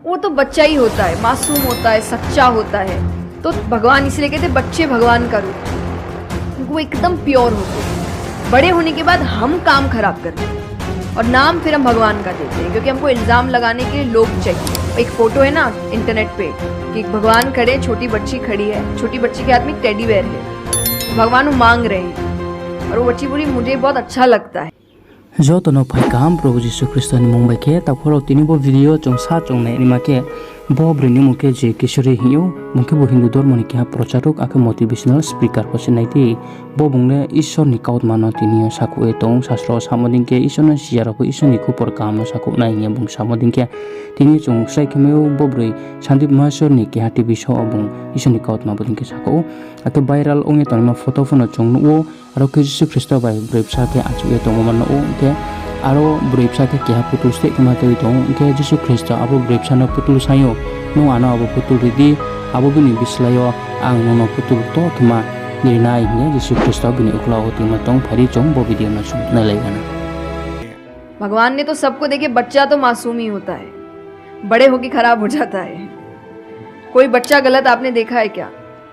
वो तो बच्चा ही होता है, मासूम होता है, सच्चा होता है। तो भगवान इसलिए कहते बच्चे भगवान का रूप है। वो एकदम प्योर होते हैं। बड़े होने के बाद हम काम खराब करते हैं और नाम फिर हम भगवान का देते हैं, क्योंकि हमको इल्जाम लगाने के लिए लोग चाहिए। एक फोटो है ना इंटरनेट पे कि भगवान खड़े, छोटी बच्ची खड़ी है, छोटी बच्ची के हाथ में एक टेडी बेयर है, भगवान वो मांग रहे हैं और वो बच्ची बोली मुझे बहुत अच्छा लगता है। जो तो फाइकाम प्रभु जीशु ख्रिस्ट नि मुंबई के तफरो तिनी बो वीडियो चौसा चौने निमाके बो ब्रिनि मुके जे किशोरी हियो मुके बो हिंदू धर्म नि के प्रचारक आके मोटिवेशनल स्पीकर पसे नाइति बो बुंगले ईश्वर नि काउत मानो तिनी साकु ए तों शास्त्र सामदिन के ईश्वर न सियारा को ईश्वर नि कुपर काम साकु नाइ बुंग सामदिन के तिनी चौं साइ केमेउ बो ब्रै शांतिप महेश्वर नि के टीवी शो बुंग ईश्वर नि काउत माबदिन के साकु आके भाइरल ओंगे तनमा फोटो फोनो चौं ओ आरो के जीशु ख्रिस्ट बाय ब्रेपसा के आचु ए तों मन ओ के आरो ब्रेपसा के क्या पुतुल स्टे के माते तो के जीशु ख्रिस्ट आबो ब्रेपसा न पुतुल सायो नो आना आबो पुतुल रिदि आबो बिनि बिस्लायो आं नो पुतुल तो केमा निर्णय ने जीशु ख्रिस्ट बिनि उखलाओ तिमा तों फरि चों बो वीडियो न सुन न लेगाना। भगवान ने तो सबको देखे, बच्चा तो मासूम ही होता है, बड़े होके खराब हो जाता है। कोई बच्चा गलत आपने देखा है क्या?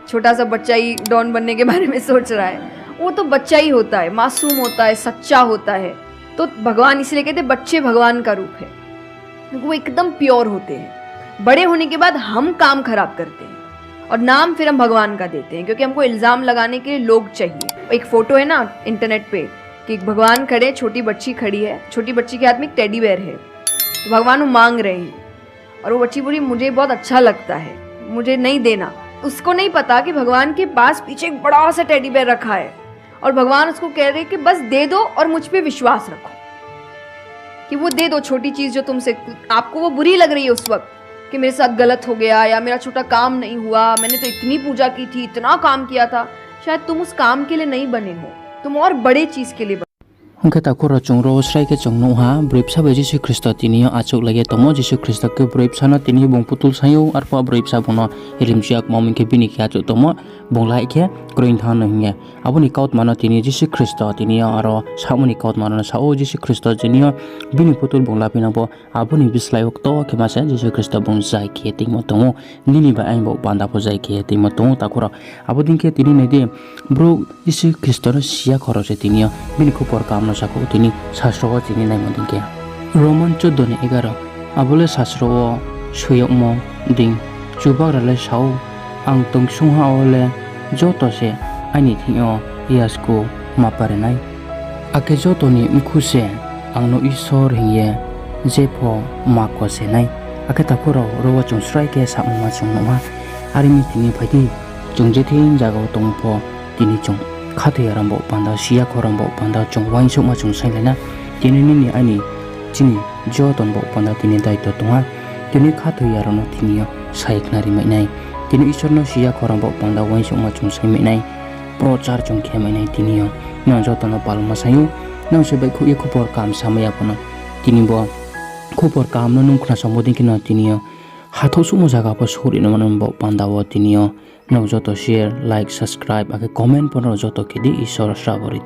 छोटा सा बच्चा ही डॉन बनने के बारे में सोच रहा है। वो तो बच्चा ही होता है, मासूम होता है, सच्चा होता है। तो भगवान इसलिए कहते बच्चे भगवान का रूप है। वो एकदम प्योर होते हैं। बड़े होने के बाद हम काम खराब करते हैं और नाम फिर हम भगवान का देते हैं, क्योंकि हमको इल्जाम लगाने के लिए लोग चाहिए। एक फोटो है ना इंटरनेट पे कि भगवान खड़े, छोटी बच्ची खड़ी है, छोटी बच्ची के हाथ में एक टेडी बेयर है, भगवान वो मांग रहे हैं और वो बच्ची बोली मुझे बहुत अच्छा लगता है, मुझे नहीं देना। उसको नहीं पता कि भगवान के पास पीछे एक बड़ा सा टेडी बेयर रखा है और भगवान उसको कह रहे कि बस दे दो और मुझ पे विश्वास रखो कि वो दे दो। छोटी चीज जो तुमसे आपको वो बुरी लग रही है उस वक्त कि मेरे साथ गलत हो गया या मेरा छोटा काम नहीं हुआ, मैंने तो इतनी पूजा की थी, इतना काम किया था, शायद तुम उस काम के लिए नहीं बने हो, तुम और बड़े चीज के लिए उनके ताकुरा चोंरो स्राइ के चोंनो हा ब्रेपसा बे जीशु ख्रिस्ट तिनी आचुक लगे तमो जीशु ख्रिस्ट के ब्रेपसा न तिनी बुंग पुतुल सायो आरपा ब्रेपसा बुनो रिमजियाक ममिन के बिनि के आचु तमो बुंला इखे ग्रोइन थान नहिए आबुनि काउत मानो तिनी जीशु ख्रिस्ट तिनी आरो सामुनि काउत मानो साओ जीशु ख्रिस्ट जिनि बिनि पुतुल बुंला पिनाबो आबुनि बिस्लायक तो केमासे जीशु ख्रिस्ट बुंग जाय के तिंग तमो निनि बा आइबो बांदा फो जाय के तिंग तमो ताकुरा आबुदिन के तिनी नेदि ब्रो जीशु ख्रिस्ट र सिया खरसे तिनी बिनि खुपर काम साको तिनी शास्त्र तिनी नाइ मदिन के रोमन 14:11 आबुले शास्त्र सुयमो दिं चुबागराले साउ आं तंगसुहा ओले जतसे आइनि थियो यासको मापारेनाय आके जतनि मुखुसे आंनो ईश्वर हिये जेफो माकोसे नाय आके तापुरो रोवा चुंस्राय के साममा चुंगमा आरिनि तिनी फाइदि चुंजेथिन जागाव तंगफो तिनी चुं खाते आरामबो पांदा सिया खरामबो पांदा चुंवाइन सुमा चुंसाइलेना तिनी नि आइनि तिनी जतनबो पांदा तिनी दायित्व तंगा तिनी खाते आरानो तिनी साइकनारि मैनाय तिनी ईश्वरनो सिया खरामबो पांदा वाइन सुमा चुंसाइ मैनाय प्रचार चुंखे मैनाय तिनी न जतन पालमा सायु न सेबै खु खुपर काम सामया पन तिनी बो खुपर काम न नुखना सम्बोधन किन तिनी हाथो सुमो जागा पर सोरि न मन बो पांदा वो तिनी न जतो शेयर लाइक सब्सक्राइब आके कमेंट पर जतो केदि ईश्वर श्रावरि।